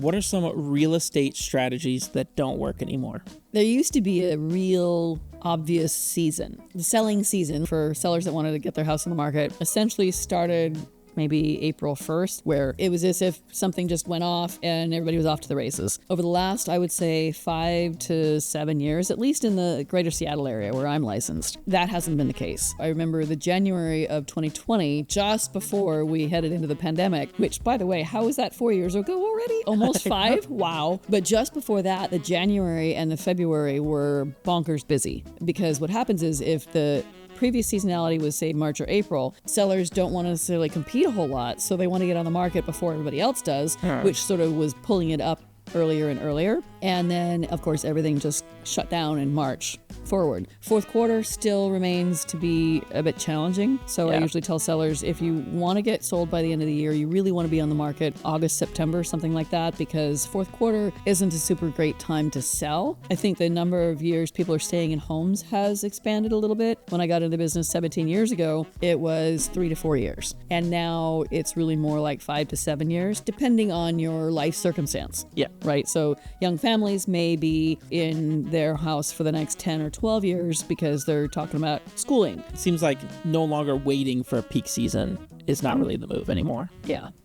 What are some real estate strategies that don't work anymore? There used to be a real obvious season. The selling season for sellers that wanted to get their house on the market essentially started maybe April 1st, where it was as if something just went off and everybody was off to the races. Over the last, I would say, 5 to 7 years, at least in the greater Seattle area where I'm licensed, that hasn't been the case. I remember the January of 2020, just before we headed into the pandemic, which, by the way, how was that 4 years ago already? Almost 5? Wow. But just before that, the January and the February were bonkers busy, because what happens is if the previous seasonality was, say, March or April, sellers don't want to necessarily compete a whole lot, so they want to get on the market before everybody else does, which sort of was pulling it up earlier and earlier. And then, of course, everything just shut down in March forward. Fourth quarter still remains to be a bit challenging. So I usually tell sellers, if you want to get sold by the end of the year, you really want to be on the market August, September, something like that, because fourth quarter isn't a super great time to sell. I think the number of years people are staying in homes has expanded a little bit. When I got into business 17 years ago, it was 3 to 4 years. And now it's really more like 5 to 7 years, depending on your life circumstance. Yeah. Right? So young families may be in their house for the next 10 or 12 years because they're talking about schooling. Seems like no longer waiting for a peak season is not really the move anymore. Yeah.